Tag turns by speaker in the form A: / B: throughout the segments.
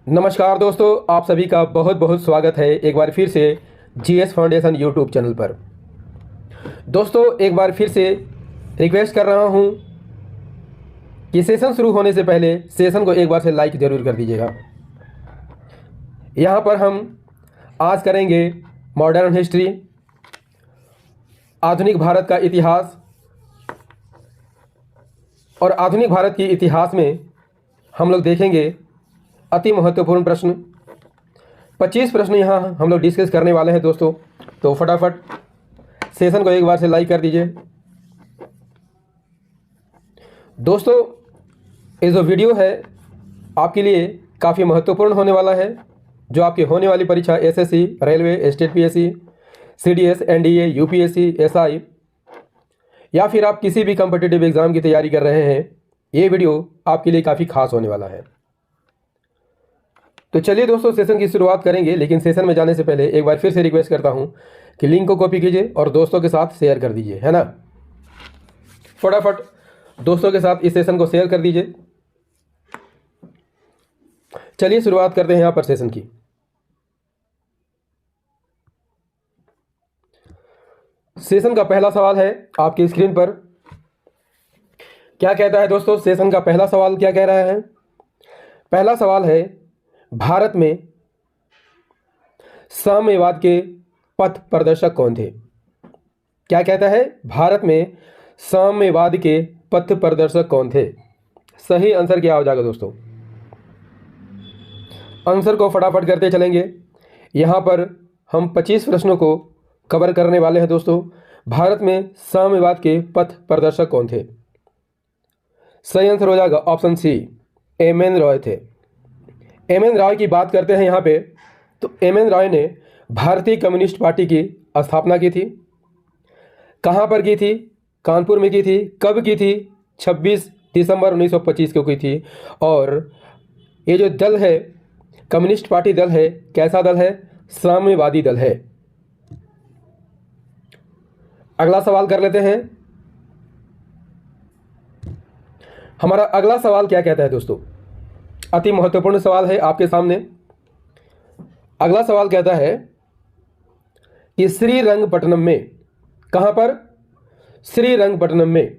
A: नमस्कार दोस्तों, आप सभी का बहुत बहुत स्वागत है एक बार फिर से जीएस फाउंडेशन यूट्यूब चैनल पर। दोस्तों, एक बार फिर से रिक्वेस्ट कर रहा हूं कि सेशन शुरू होने से पहले सेशन को एक बार से लाइक ज़रूर कर दीजिएगा। यहां पर हम आज करेंगे मॉडर्न हिस्ट्री, आधुनिक भारत का इतिहास। और आधुनिक भारत के इतिहास में हम लोग देखेंगे अति महत्वपूर्ण प्रश्न। 25 प्रश्न यहाँ हम लोग डिस्कस करने वाले हैं दोस्तों। तो फटाफट सेशन को एक बार से लाइक कर दीजिए। दोस्तों, ये जो वीडियो है आपके लिए काफ़ी महत्वपूर्ण होने वाला है, जो आपकी होने वाली परीक्षा SSC, railway, state PSC, CDS, NDA, UPSC, SI या फिर आप किसी भी कॉम्पिटिटिव एग्ज़ाम की तैयारी कर रहे हैं, ये वीडियो आपके लिए काफ़ी खास होने वाला है। तो चलिए दोस्तों, सेशन की शुरुआत करेंगे, लेकिन सेशन में जाने से पहले एक बार फिर से रिक्वेस्ट करता हूं कि लिंक को कॉपी कीजिए और दोस्तों के साथ शेयर कर दीजिए, है ना। फटाफट दोस्तों के साथ इस सेशन को शेयर कर दीजिए। चलिए शुरुआत करते हैं यहां पर सेशन की। सेशन का पहला सवाल है आपकी स्क्रीन पर। क्या कहता है दोस्तों? सेशन का पहला सवाल क्या कह रहा है? पहला सवाल है, भारत में साम्यवाद के पथ प्रदर्शक कौन थे? क्या कहता है? भारत में साम्यवाद के पथ प्रदर्शक कौन थे? सही आंसर क्या हो जाएगा दोस्तों? आंसर को फटाफट करते चलेंगे। यहां पर हम 25 प्रश्नों को कवर करने वाले हैं दोस्तों। भारत में साम्यवाद के पथ प्रदर्शक कौन थे? सही आंसर हो जाएगा ऑप्शन सी, एम.एन. रॉय थे। एम.एन. रॉय की बात करते हैं यहाँ पे, तो एम.एन. रॉय ने भारतीय कम्युनिस्ट पार्टी की स्थापना की थी। कहाँ पर की थी? कानपुर में की थी। कब की थी? 26 दिसंबर 1925 को की थी। और ये जो दल है, कम्युनिस्ट पार्टी दल है, कैसा दल है? साम्यवादी दल है। अगला सवाल कर लेते हैं। हमारा अगला सवाल क्या कहता है दोस्तों? अति महत्वपूर्ण सवाल है आपके सामने। अगला सवाल कहता है कि श्रीरंगपट्टनम में, कहां पर? श्रीरंगपट्टनम में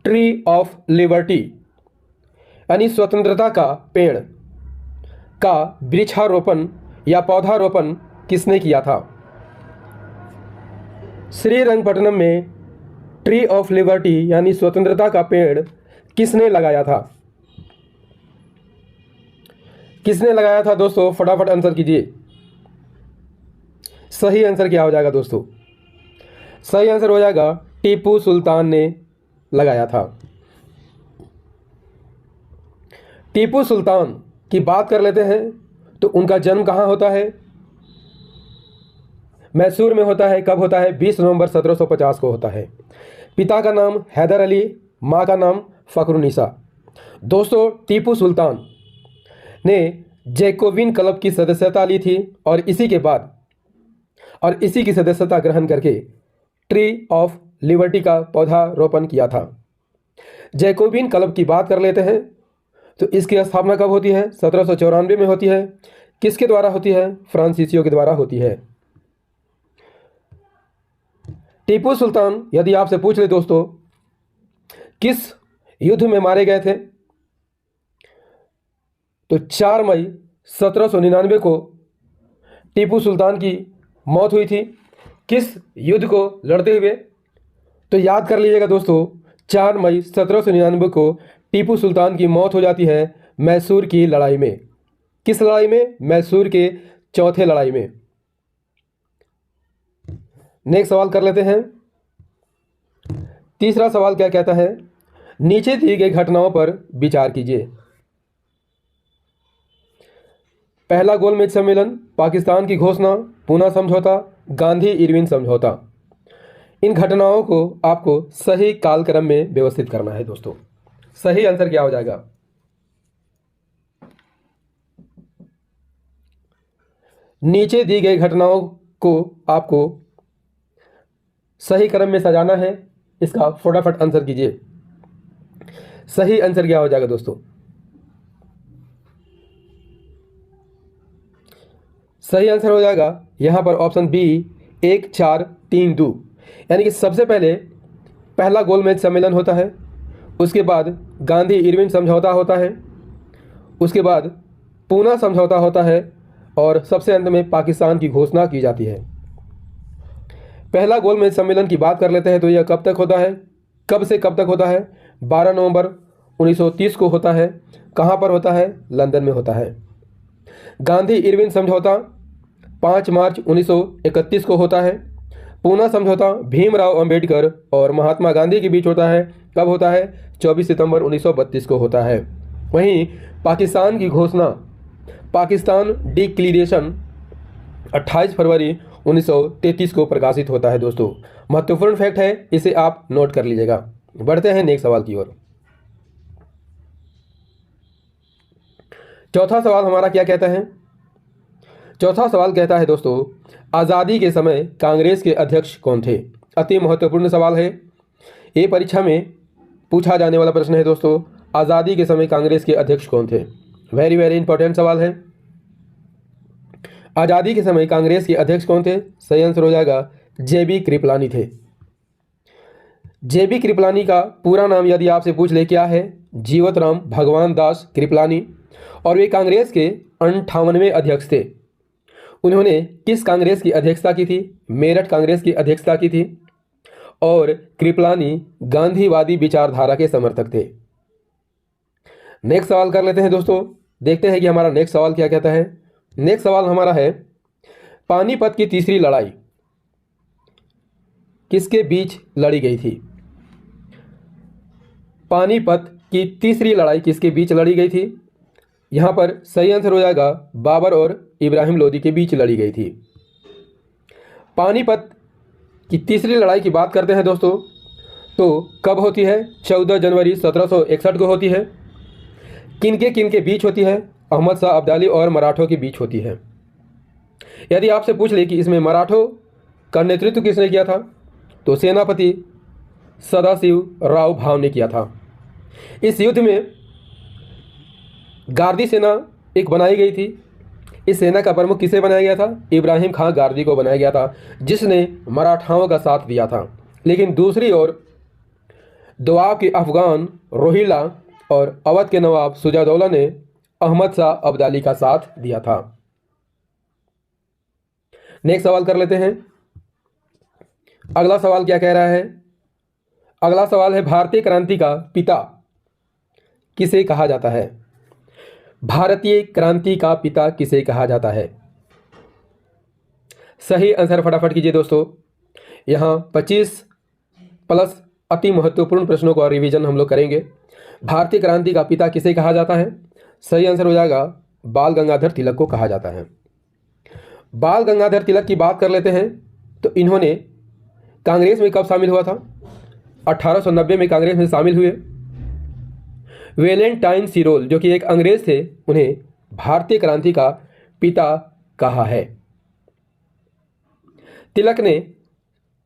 A: ट्री ऑफ लिबर्टी यानी स्वतंत्रता का पेड़ का वृक्षारोपण या पौधारोपण किसने किया था? श्रीरंगपट्टनम में ट्री ऑफ लिबर्टी यानी स्वतंत्रता का पेड़ किसने लगाया था? किसने लगाया था दोस्तों? फटाफट आंसर कीजिए। सही आंसर क्या हो जाएगा दोस्तों? सही आंसर हो जाएगा टीपू सुल्तान ने लगाया था। टीपू सुल्तान की बात कर लेते हैं, तो उनका जन्म कहाँ होता है? मैसूर में होता है। कब होता है? 20 नवंबर 1750 को होता है। पिता का नाम हैदर अली, माँ का नाम फखरुन्निसा। दोस्तों, टीपू सुल्तान ने जैकोबिन क्लब की सदस्यता ली थी और इसी की सदस्यता ग्रहण करके ट्री ऑफ लिबर्टी का पौधा रोपण किया था। जैकोबिन क्लब की बात कर लेते हैं, तो इसकी स्थापना कब होती है? 1794 में होती है। किसके द्वारा होती है? फ्रांसीसियों के द्वारा होती है। टीपू सुल्तान, यदि आपसे पूछ ले दोस्तों, किस युद्ध में मारे गए थे, तो 4 मई 1799 को टीपू सुल्तान की मौत हुई थी। किस युद्ध को लड़ते हुए? तो याद कर लीजिएगा दोस्तों, 4 मई 1799 को टीपू सुल्तान की मौत हो जाती है मैसूर की लड़ाई में। किस लड़ाई में? मैसूर के चौथे लड़ाई में। नेक्स्ट सवाल कर लेते हैं। तीसरा सवाल क्या कहता है? नीचे दी गई घटनाओं पर विचार कीजिए। पहला गोलमेज सम्मेलन, पाकिस्तान की घोषणा, पूना समझौता, गांधी इरविन समझौता। इन घटनाओं को आपको सही कालक्रम में व्यवस्थित करना है दोस्तों। सही आंसर क्या हो जाएगा? नीचे दी गई घटनाओं को आपको सही क्रम में सजाना है। इसका फटाफट आंसर कीजिए। सही आंसर क्या हो जाएगा दोस्तों? सही आंसर हो जाएगा यहाँ पर ऑप्शन बी 1432। यानी कि सबसे पहले पहला गोलमेज सम्मेलन होता है, उसके बाद गांधी इरविन समझौता होता है, उसके बाद पूना समझौता होता है और सबसे अंत में पाकिस्तान की घोषणा की जाती है। पहला गोलमेज सम्मेलन की बात कर लेते हैं तो यह कब तक होता है, कब से कब तक होता है? 12 नवंबर 1930 को होता है। कहाँ पर होता है? लंदन में होता है। गांधी इरविन समझौता 5 मार्च 1931 को होता है। पूना समझौता भीमराव अंबेडकर और महात्मा गांधी के बीच होता है। कब होता है? 24 सितंबर 1932 को होता है। वहीं पाकिस्तान की घोषणा, पाकिस्तान डिक्लेरेशन 28 फरवरी 1933 को प्रकाशित होता है। दोस्तों महत्वपूर्ण फैक्ट है, इसे आप नोट कर लीजिएगा। बढ़ते हैं नेक्स्ट सवाल की ओर। चौथा सवाल हमारा क्या कहता है? चौथा सवाल कहता है दोस्तों, आज़ादी के समय कांग्रेस के अध्यक्ष कौन थे? अति महत्वपूर्ण सवाल है, ये परीक्षा में पूछा जाने वाला प्रश्न है दोस्तों। आज़ादी के समय कांग्रेस के अध्यक्ष कौन थे? वेरी वेरी इंपॉर्टेंट सवाल है। आज़ादी के समय कांग्रेस के अध्यक्ष कौन थे? सही आंसर हो जाएगा JB कृपलानी थे। JB कृपलानी का पूरा नाम यदि आपसे पूछ ले क्या है? जीवतराम भगवान दास कृपलानी, और वे कांग्रेस के 58वें अध्यक्ष थे। उन्होंने किस कांग्रेस की अध्यक्षता की थी? मेरठ कांग्रेस की अध्यक्षता की थी। और कृपलानी गांधीवादी विचारधारा के समर्थक थे। नेक्स्ट सवाल कर लेते हैं दोस्तों, देखते हैं कि हमारा नेक्स्ट सवाल क्या कहता है। नेक्स्ट सवाल हमारा है, पानीपत की तीसरी लड़ाई किसके बीच लड़ी गई थी? पानीपत की तीसरी लड़ाई किसके बीच लड़ी गई थी? यहाँ पर सही आंसर हो जाएगा बाबर और इब्राहिम लोदी के बीच लड़ी गई थी। पानीपत की तीसरी लड़ाई की बात करते हैं दोस्तों, तो कब होती है? 14 जनवरी 1761 को होती है। किनके बीच होती है? अहमद शाह अब्दाली और मराठों के बीच होती है। यदि आपसे पूछ ले कि इसमें मराठों का नेतृत्व किसने किया था, तो सेनापति सदाशिव राव भाव ने किया था। इस युद्ध में गार्दी सेना एक बनाई गई थी। इस सेना का प्रमुख किसे बनाया गया था? इब्राहिम खां गार्दी को बनाया गया था, जिसने मराठाओं का साथ दिया था। लेकिन दूसरी ओर दोआब के अफगान रोहिल्ला और अवध के नवाब सुजादौला ने अहमद शाह अब्दाली का साथ दिया था। नेक्स्ट सवाल कर लेते हैं। अगला सवाल क्या कह रहा है? अगला सवाल है, भारतीय क्रांति का पिता किसे कहा जाता है? भारतीय क्रांति का पिता किसे कहा जाता है? सही आंसर फटाफट कीजिए दोस्तों। यहाँ 25 प्लस अति महत्वपूर्ण प्रश्नों का रिवीजन हम लोग करेंगे। भारतीय क्रांति का पिता किसे कहा जाता है? सही आंसर हो जाएगा बाल गंगाधर तिलक को कहा जाता है। बाल गंगाधर तिलक की बात कर लेते हैं, तो इन्होंने कांग्रेस में कब शामिल हुआ था? 1890 में कांग्रेस में शामिल हुए। वेलेंटाइन सिरोल जो कि एक अंग्रेज थे, उन्हें भारतीय क्रांति का पिता कहा है। तिलक ने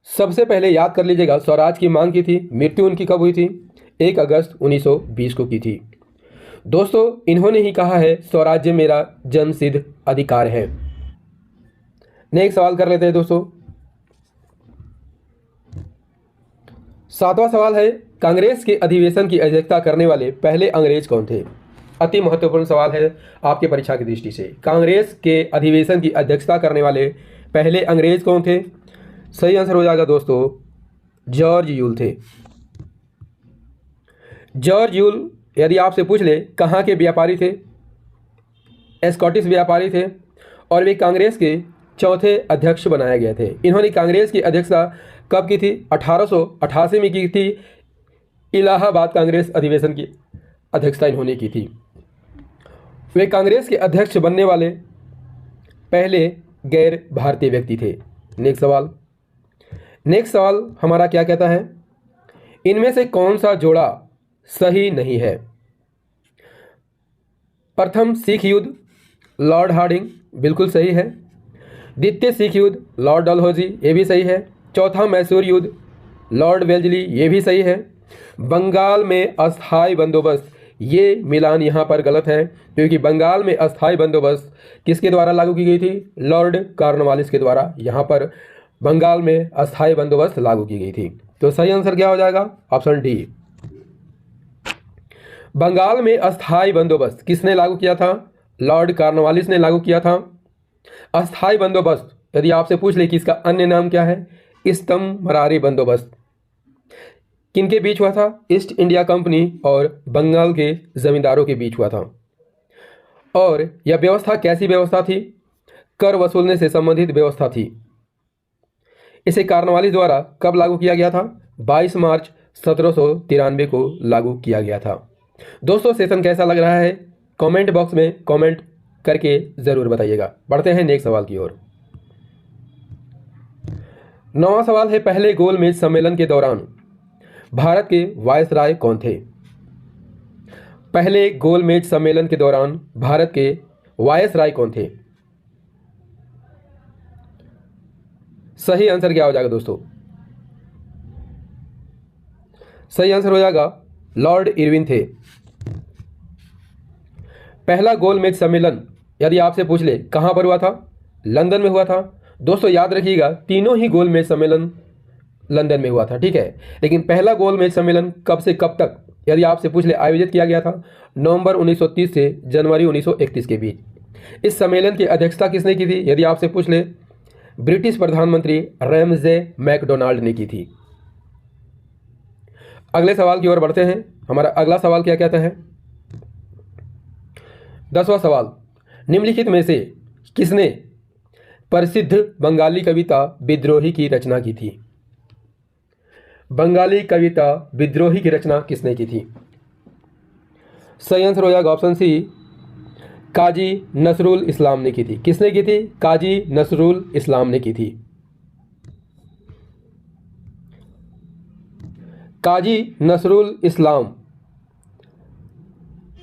A: सबसे पहले याद कर लीजिएगा स्वराज की मांग की थी। मृत्यु उनकी कब हुई थी? 1 अगस्त 1920 को की थी। दोस्तों इन्होंने ही कहा है स्वराज्य मेरा जन्मसिद्ध अधिकार है। नेक्स्ट सवाल कर लेते हैं दोस्तों। 7वां सवाल है, कांग्रेस के अधिवेशन की अध्यक्षता करने वाले पहले अंग्रेज कौन थे? अति महत्वपूर्ण सवाल है आपके परीक्षा की दृष्टि से। कांग्रेस के अधिवेशन की अध्यक्षता करने वाले पहले अंग्रेज कौन थे? सही आंसर हो जाएगा दोस्तों जॉर्ज यूल थे। जॉर्ज यूल यदि आपसे पूछ ले कहाँ के व्यापारी थे? स्कॉटिश व्यापारी थे और वे कांग्रेस के चौथे अध्यक्ष बनाए गए थे। इन्होंने कांग्रेस की अध्यक्षता कब की थी? 1888 में की थी। इलाहाबाद कांग्रेस अधिवेशन की अध्यक्षता इन्होंने की थी। वे कांग्रेस के अध्यक्ष बनने वाले पहले गैर भारतीय व्यक्ति थे। नेक्स्ट सवाल हमारा क्या कहता है? इनमें से कौन सा जोड़ा सही नहीं है? प्रथम सिख युद्ध लॉर्ड हार्डिंग बिल्कुल सही है। द्वितीय सिख युद्ध लॉर्ड डलहौजी ये भी सही है। चौथा मैसूर युद्ध लॉर्ड वेल्जली ये भी सही है। बंगाल में अस्थायी बंदोबस्त ये मिलान यहाँ पर गलत है, क्योंकि बंगाल में अस्थायी बंदोबस्त किसके द्वारा लागू की गई थी? लॉर्ड कॉर्नवालिस के द्वारा यहाँ पर बंगाल में अस्थायी बंदोबस्त लागू की गई थी। तो सही आंसर क्या हो जाएगा? Option D. बंगाल में अस्थायी बंदोबस्त किसने लागू किया था? लॉर्ड कॉर्नवालिस ने लागू किया था। अस्थायी बंदोबस्त यदि आपसे पूछ ले कि इसका अन्य नाम क्या है, इस्तमरारी बंदोबस्त किनके बीच हुआ था? ईस्ट इंडिया कंपनी और बंगाल के जमींदारों के बीच हुआ था। और यह व्यवस्था कैसी व्यवस्था थी? कर वसूलने से संबंधित व्यवस्था थी। इसे कॉर्नवालिस द्वारा कब लागू किया गया था? 22 मार्च 1793 को लागू किया गया था। दोस्तों, सेशन कैसा लग रहा है कमेंट बॉक्स में कमेंट करके ज़रूर बताइएगा। बढ़ते हैं नेक्स्ट सवाल की ओर। 9वां सवाल है, पहले गोलमेज सम्मेलन के दौरान भारत के वायसराय कौन थे? पहले गोलमेज सम्मेलन के दौरान भारत के वायसराय कौन थे? सही आंसर क्या हो जाएगा दोस्तों? सही आंसर हो जाएगा लॉर्ड इरविन थे। पहला गोलमेज सम्मेलन यदि आपसे पूछ ले कहां पर हुआ था? लंदन में हुआ था। दोस्तों याद रखिएगा, तीनों ही गोलमेज सम्मेलन लंदन में हुआ था, ठीक है। लेकिन पहला गोलमेज सम्मेलन कब से कब तक यदि आपसे पूछ ले आयोजित किया गया था? नवंबर 1930 से जनवरी 1931 के बीच। इस सम्मेलन की अध्यक्षता किसने की थी यदि आपसे पूछ ले? ब्रिटिश प्रधानमंत्री रैमजे मैकडोनाल्ड ने की थी। अगले सवाल की ओर बढ़ते हैं। हमारा अगला सवाल क्या कहता है? 10वां सवाल, निम्नलिखित में से किसने प्रसिद्ध बंगाली कविता विद्रोही की रचना की थी? बंगाली कविता विद्रोही की रचना किसने की थी? सही आंसर हो जाएगा ऑप्शन सी, काजी नसरुल इस्लाम ने की थी। किसने की थी? काजी नसरुल इस्लाम ने की थी। काजी नसरुल इस्लाम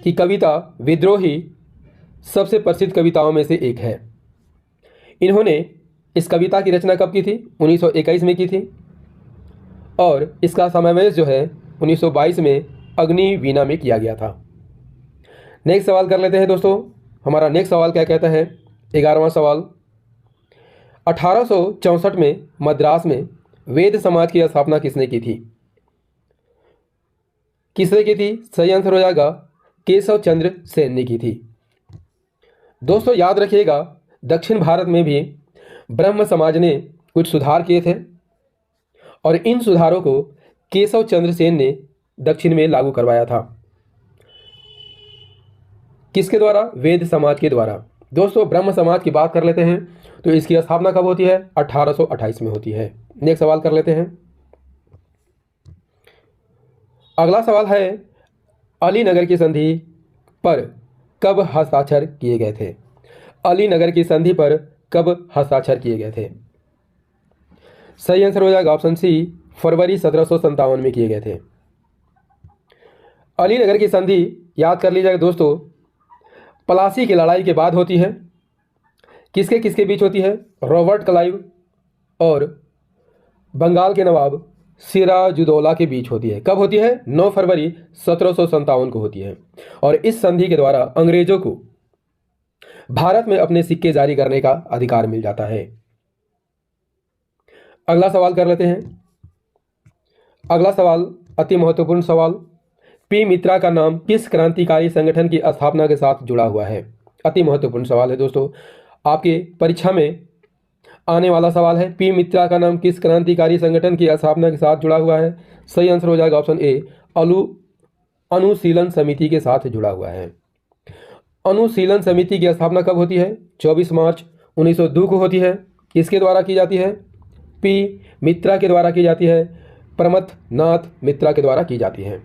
A: की कविता विद्रोही सबसे प्रसिद्ध कविताओं में से एक है। इन्होंने इस कविता की रचना कब की थी? 1921 में की थी और इसका समावेश जो है 1922 में अग्निवीणा में किया गया था। नेक्स्ट सवाल कर लेते हैं दोस्तों। हमारा नेक्स्ट सवाल क्या कहता है? 11वां सवाल, 1864 में मद्रास में वेद समाज की स्थापना किसने की थी? किसने की थी? सही आंसर हो जाएगा केशव चंद्र सेन ने की थी। दोस्तों याद रखिएगा, दक्षिण भारत में भी ब्रह्म समाज ने कुछ सुधार किए थे और इन सुधारों को केशव चंद्र सेन ने दक्षिण में लागू करवाया था। किसके द्वारा? वेद समाज के द्वारा। दोस्तों ब्रह्म समाज की बात कर लेते हैं तो इसकी स्थापना कब होती है? 1828 में होती है। नेक्स्ट सवाल कर लेते हैं। अगला सवाल है, अलीनगर की संधि पर कब हस्ताक्षर किए गए थे? अलीनगर की संधि पर कब हस्ताक्षर किए गए थे? सही आंसर हो जाएगा ऑप्शन सी, फरवरी 1757 में किए गए थे। अलीनगर की संधि याद कर लीजिएगा दोस्तों, प्लासी की लड़ाई के बाद होती है। किसके किसके बीच होती है? रॉबर्ट क्लाइव और बंगाल के नवाब सिराजुद्दौला के बीच होती है। कब होती है? 9 फरवरी 1757 को होती है। और इस संधि के द्वारा अंग्रेजों को भारत में अपने सिक्के जारी करने का अधिकार मिल जाता है। अगला सवाल कर लेते हैं। अगला सवाल अति महत्वपूर्ण सवाल, पी मित्रा का नाम किस क्रांतिकारी संगठन की स्थापना के साथ जुड़ा हुआ है? अति महत्वपूर्ण सवाल है दोस्तों, आपके परीक्षा में आने वाला सवाल है। पी मित्रा का नाम किस क्रांतिकारी संगठन की स्थापना के साथ जुड़ा हुआ है? सही आंसर हो जाएगा ऑप्शन ए, अनुशीलन समिति के साथ जुड़ा हुआ है। अनुशीलन समिति की स्थापना कब होती है? 24 मार्च 1902 को होती है। किसके द्वारा की जाती है? पी मित्रा के द्वारा की जाती है, प्रमथ नाथ मित्रा के द्वारा की जाती है।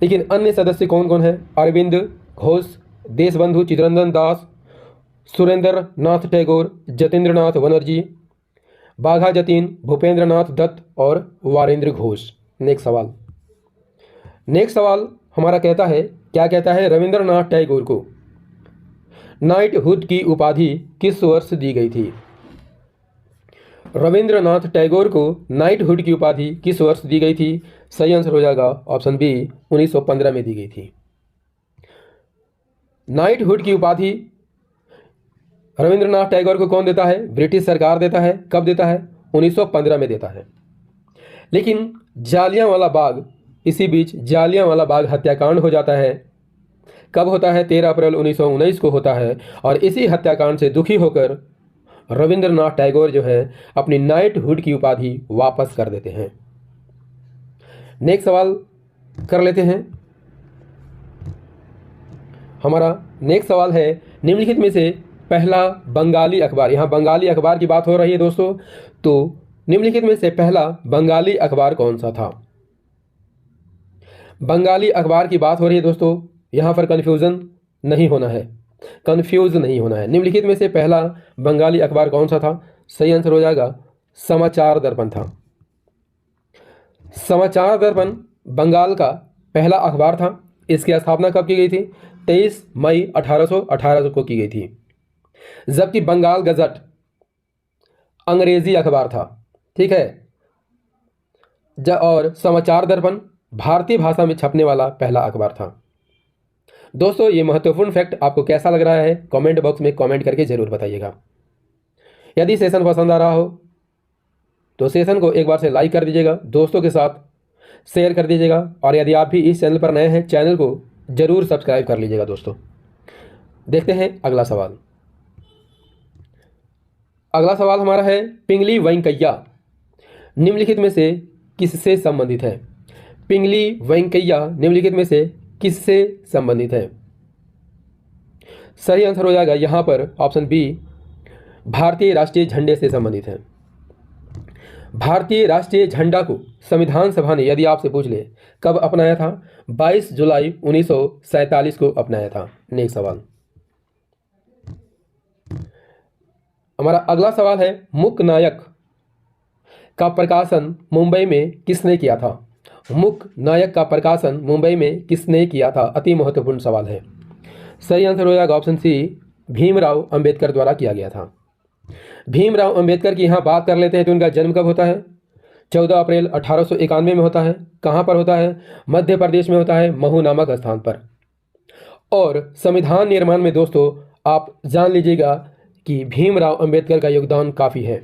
A: लेकिन अन्य सदस्य कौन कौन है? अरविंद घोष, देशबंधु चित्तरंजन दास, सुरेंद्र नाथ टैगोर, जतेंद्र नाथ बनर्जी, बाघा जतीन, भूपेंद्र नाथ दत्त और वारेंद्र घोष। नेक्स्ट सवाल हमारा कहता है, क्या कहता है? रविंद्रनाथ टैगोर को नाइटहुड की उपाधि किस वर्ष दी गई थी? रविंद्रनाथ टैगोर को नाइटहुड की उपाधि किस वर्ष दी गई थी? सही आंसर हो जाएगा ऑप्शन बी, 1915 में दी गई थी। नाइटहुड की उपाधि रविंद्रनाथ टैगोर को कौन देता है? ब्रिटिश सरकार देता है। कब देता है? 1915 में देता है। लेकिन जालियांवाला बाग, इसी बीच जालियांवाला बाग हत्याकांड हो जाता है। कब होता है? 13 अप्रैल 1919 को होता है। और इसी हत्याकांड से दुखी होकर रविंद्रनाथ टैगोर जो है अपनी नाइटहुड की उपाधि वापस कर देते हैं। नेक्स्ट सवाल कर लेते हैं। हमारा नेक्स्ट सवाल है, निम्नलिखित में से पहला बंगाली अखबार, यहाँ बंगाली अखबार की बात हो रही है दोस्तों, तो निम्नलिखित में से पहला बंगाली अखबार कौन सा था? बंगाली अखबार की बात हो रही है दोस्तों, यहाँ पर कंफ्यूज नहीं होना है। निम्नलिखित में से पहला बंगाली अखबार कौन सा था? सही आंसर हो जाएगा समाचार दर्पण था। समाचार दर्पण बंगाल का पहला अखबार था। इसकी स्थापना कब की गई थी? 23 मई 1818 को की गई थी। जबकि बंगाल गजट अंग्रेजी अखबार था, ठीक है। और समाचार दर्पण भारतीय भाषा में छपने वाला पहला अखबार था। दोस्तों, ये महत्वपूर्ण फैक्ट आपको कैसा लग रहा है कमेंट बॉक्स में कमेंट करके जरूर बताइएगा। यदि सेशन पसंद आ रहा हो तो सेशन को एक बार से लाइक कर दीजिएगा, दोस्तों के साथ शेयर कर दीजिएगा, और यदि आप भी इस चैनल पर नए हैं चैनल को जरूर सब्सक्राइब कर लीजिएगा। दोस्तों, देखते हैं अगला सवाल। अगला सवाल हमारा है, पिंगली वेंकैया निम्नलिखित में से किससे संबंधित है? पिंगली वेंकैया निम्नलिखित में से किससे संबंधित है? सही आंसर हो जाएगा यहाँ पर ऑप्शन बी, भारतीय राष्ट्रीय झंडे से संबंधित है। भारतीय राष्ट्रीय झंडा को संविधान सभा ने, यदि आपसे पूछ ले, कब अपनाया था? 22 जुलाई 1947 को अपनाया था। नेक्स्ट सवाल, हमारा अगला सवाल है, मूक नायक का प्रकाशन मुंबई में किसने किया था? मूक नायक का प्रकाशन मुंबई में किसने किया था? अति महत्वपूर्ण सवाल है। सही आंसर हो जाएगा ऑप्शन सी, भीमराव अंबेडकर द्वारा किया गया था। भीमराव अंबेडकर की यहाँ बात कर लेते हैं तो उनका जन्म कब होता है? 14 अप्रैल 1891 में होता है। कहाँ पर होता है? मध्य प्रदेश में होता है, महू नामक स्थान पर। और संविधान निर्माण में दोस्तों आप जान लीजिएगा कि भीमराव अंबेडकर का योगदान काफ़ी है।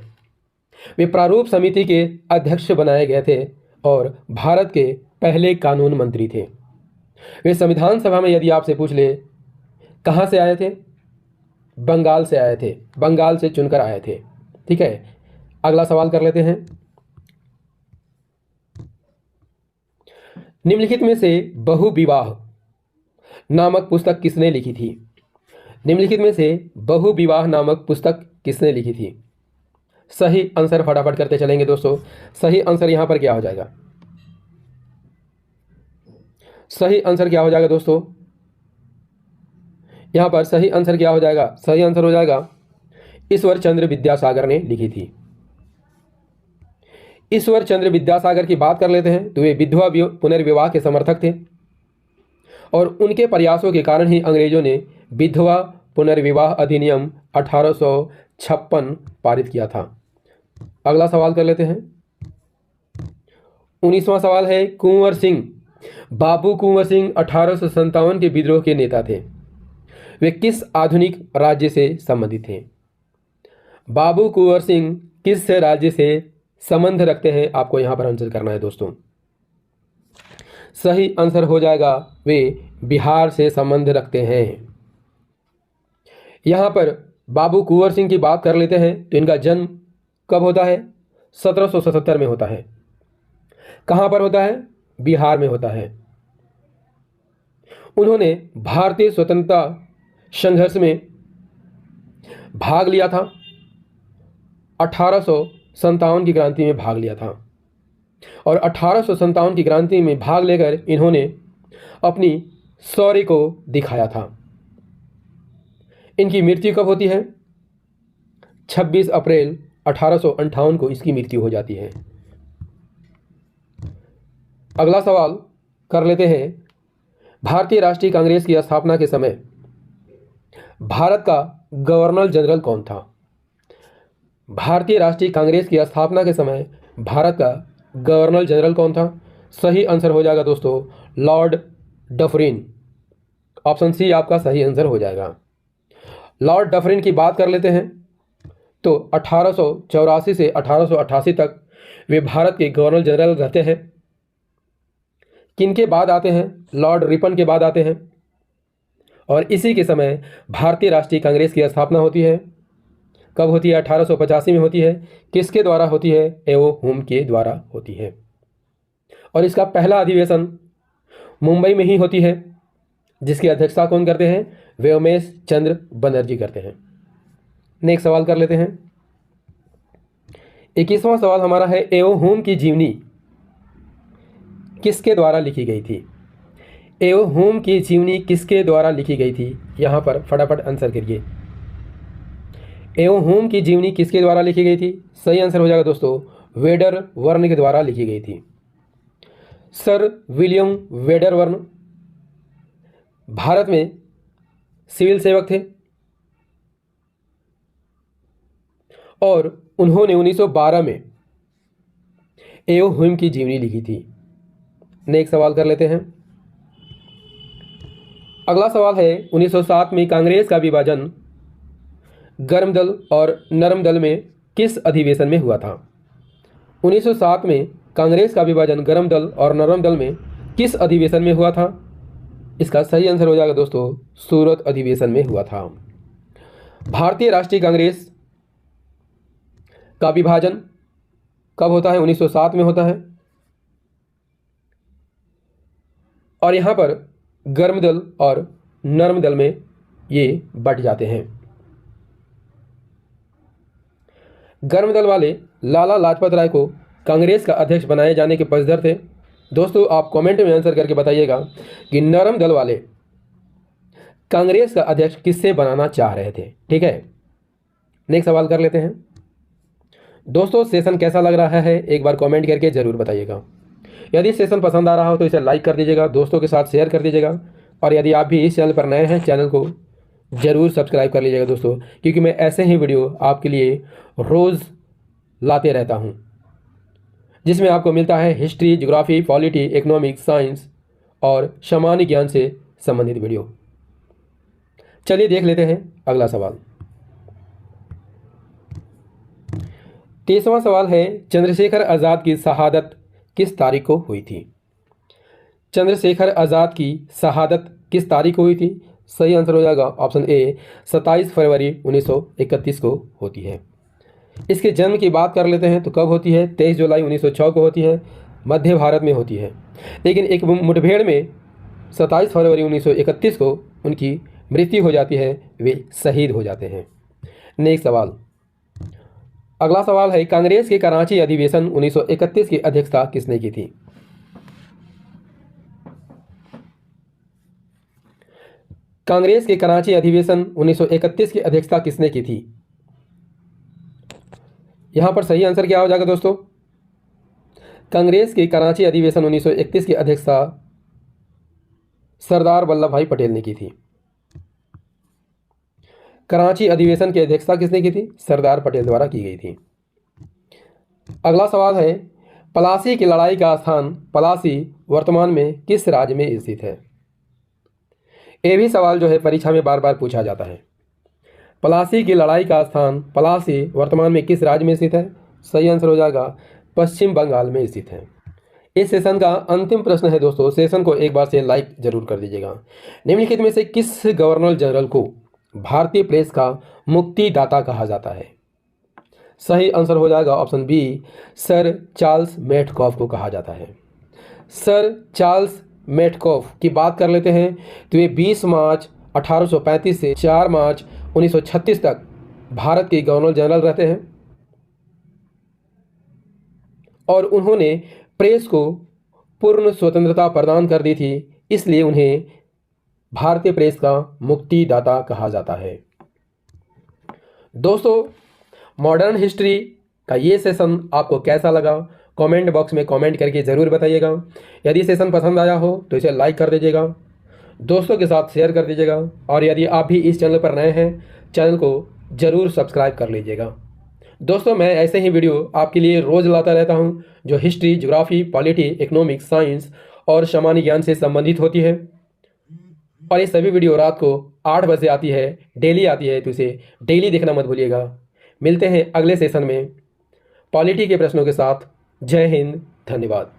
A: वे प्रारूप समिति के अध्यक्ष बनाए गए थे और भारत के पहले कानून मंत्री थे। वे संविधान सभा में, यदि आपसे पूछ ले, कहाँ से आए थे? बंगाल से आए थे, बंगाल से चुनकर आए थे, ठीक है। अगला सवाल कर लेते हैं। निम्नलिखित में से बहुविवाह नामक पुस्तक किसने लिखी थी? निम्नलिखित में से बहुविवाह नामक पुस्तक किसने लिखी थी? सही आंसर फटाफट करते चलेंगे दोस्तों। सही आंसर यहां पर क्या हो जाएगा? सही आंसर क्या हो जाएगा दोस्तों? यहां पर सही आंसर क्या हो जाएगा? सही आंसर हो जाएगा ईश्वर चंद्र विद्यासागर ने लिखी थी। ईश्वर चंद्र विद्यासागर की बात कर लेते हैं तो वे विधवा पुनर्विवाह के समर्थक थे और उनके प्रयासों के कारण ही अंग्रेजों ने विधवा पुनर्विवाह अधिनियम 1856 पारित किया था। अगला सवाल कर लेते हैं। 19वां सवाल है, कुंवर सिंह, बाबू कुंवर सिंह 1857 के विद्रोह के नेता थे। वे किस आधुनिक राज्य से संबंधित थे? बाबू कुंवर सिंह किस राज्य से संबंध रखते हैं? आपको यहां पर आंसर करना है दोस्तों। सही आंसर हो जाएगा वे बिहार से संबंध रखते हैं। यहां पर बाबू कुंवर सिंह की बात कर लेते हैं तो इनका जन्म कब होता है? 1777 में होता है। कहां पर होता है? बिहार में होता है। उन्होंने भारतीय स्वतंत्रता संघर्ष में भाग लिया था। 1857 की क्रांति में भाग लिया था और 1857 की क्रांति में भाग लेकर इन्होंने अपनी शौर्य को दिखाया था। इनकी मृत्यु कब होती है? 26 अप्रैल 1858 को इसकी मृत्यु हो जाती है। अगला सवाल कर लेते हैं। भारतीय राष्ट्रीय कांग्रेस की स्थापना के समय भारत का गवर्नर जनरल कौन था? भारतीय राष्ट्रीय कांग्रेस की स्थापना के समय भारत का गवर्नर जनरल कौन था? सही आंसर हो जाएगा दोस्तों लॉर्ड डफरिन। ऑप्शन सी आपका सही आंसर हो जाएगा। लॉर्ड डफरिन की बात कर लेते हैं तो 1884 से 1888 तक वे भारत के गवर्नर जनरल रहते हैं। किनके बाद आते हैं? लॉर्ड रिपन के बाद आते हैं। और इसी के समय भारतीय राष्ट्रीय कांग्रेस की स्थापना होती है। कब होती है? 1885 में होती है। किसके द्वारा होती है? एओ हुम के द्वारा होती है। और इसका पहला अधिवेशन मुंबई में ही होती है, जिसकी अध्यक्षता कौन करते हैं? व्योमेश चंद्र बनर्जी करते हैं। नेक्स्ट सवाल कर लेते हैं। 21वां सवाल हमारा है, एओ हुम की जीवनी किसके द्वारा लिखी गई थी? एओ हुम की जीवनी किसके द्वारा लिखी गई थी? यहां पर फटाफट आंसर करिए। एओ हुम की जीवनी किसके द्वारा लिखी गई थी? सही आंसर हो जाएगा दोस्तों, वेडर वर्न के द्वारा लिखी गई थी। सर विलियम वेडर वर्न भारत में सिविल सेवक थे और उन्होंने 1912 में एओ हुम की जीवनी लिखी थी। नेक्स्ट सवाल कर लेते हैं। अगला सवाल है, 1907 में कांग्रेस का विभाजन गर्म दल और नरम दल में किस अधिवेशन में हुआ था? 1907 में कांग्रेस का विभाजन गर्म दल और नरम दल में किस अधिवेशन में हुआ था? इसका सही आंसर हो जाएगा दोस्तों, सूरत अधिवेशन में हुआ था। भारतीय राष्ट्रीय कांग्रेस का विभाजन कब होता है? 1907 में होता है। और यहां पर गर्म दल और नरम दल में ये बट जाते हैं। गर्म दल वाले लाला लाजपत राय को कांग्रेस का अध्यक्ष बनाए जाने के पक्षधर थे। दोस्तों आप कमेंट में आंसर करके बताइएगा कि नरम दल वाले कांग्रेस का अध्यक्ष किससे बनाना चाह रहे थे। ठीक है, नेक्स्ट सवाल कर लेते हैं। दोस्तों सेशन कैसा लग रहा है एक बार कमेंट करके ज़रूर बताइएगा। यदि सेशन पसंद आ रहा हो तो इसे लाइक कर दीजिएगा, दोस्तों के साथ शेयर कर दीजिएगा। और यदि आप भी इस चैनल पर नए हैं, चैनल को ज़रूर सब्सक्राइब कर लीजिएगा दोस्तों, क्योंकि मैं ऐसे ही वीडियो आपके लिए रोज़ लाते रहता हूं, जिसमें आपको मिलता है history, geography, polity, economics, science और सामान्य ज्ञान से संबंधित वीडियो। चलिए देख लेते हैं अगला सवाल। 30वां सवाल है, चंद्रशेखर आज़ाद की शहादत किस तारीख को हुई थी? चंद्रशेखर आज़ाद की शहादत किस तारीख को हुई थी? सही आंसर हो जाएगा ऑप्शन ए, 27 फरवरी 1931 को होती है। इसके जन्म की बात कर लेते हैं तो कब होती है? 23 जुलाई 1906 को होती है, मध्य भारत में होती है। लेकिन एक मुठभेड़ में 27 फरवरी 1931 को उनकी मृत्यु हो जाती है, वे शहीद हो जाते हैं। नेक्स्ट सवाल, अगला सवाल है, कांग्रेस के कराची अधिवेशन 1931 की अध्यक्षता किसने की थी? कांग्रेस के कराची अधिवेशन 1931 की अध्यक्षता किसने की थी? यहां पर सही आंसर क्या हो जाएगा दोस्तों? कांग्रेस के कराची अधिवेशन 1931 की अध्यक्षता सरदार वल्लभ भाई पटेल ने की थी। कराची अधिवेशन की अध्यक्षता किसने की थी? सरदार पटेल द्वारा की गई थी। अगला सवाल है, पलासी की लड़ाई का स्थान पलासी वर्तमान में किस राज्य में स्थित है? ये भी सवाल जो है परीक्षा में बार बार पूछा जाता है। पलासी की लड़ाई का स्थान पलासी वर्तमान में किस राज्य में स्थित है? सही आंसर हो जाएगा पश्चिम बंगाल में स्थित है। इस सेशन का अंतिम प्रश्न है दोस्तों, सेशन को एक बार से लाइक जरूर कर दीजिएगा। निम्नलिखित में से किस गवर्नर जनरल को भारतीय प्रेस का मुक्तिदाता कहा जाता है? सही आंसर हो जाएगा option B, sir Charles Metcalfe को कहा जाता है। सर चार्ल्स मेटकॉफ की बात कर लेते हैं तो ये 20 मार्च 1835 से 4 मार्च 1936 तक भारत के गवर्नर जनरल रहते हैं और उन्होंने प्रेस को पूर्ण स्वतंत्रता प्रदान कर दी थी, इसलिए उन्हें भारतीय प्रेस का मुक्तिदाता कहा जाता है। दोस्तों मॉडर्न हिस्ट्री का ये सेशन आपको कैसा लगा कमेंट बॉक्स में कमेंट करके ज़रूर बताइएगा। यदि सेशन पसंद आया हो तो इसे लाइक कर दीजिएगा, दोस्तों के साथ शेयर कर दीजिएगा और यदि आप भी इस चैनल पर नए हैं चैनल को ज़रूर सब्सक्राइब कर लीजिएगा। दोस्तों मैं ऐसे ही वीडियो आपके लिए रोज़ लाता रहता हूं जो history, geography, polity, economics, science और सामान्य ज्ञान से संबंधित होती है। और ये सभी वीडियो रात को 8 बजे आती है, डेली आती है, तो इसे डेली देखना मत भूलिएगा। मिलते हैं अगले सेशन में पॉलिटी के प्रश्नों के साथ। जय हिंद, धन्यवाद।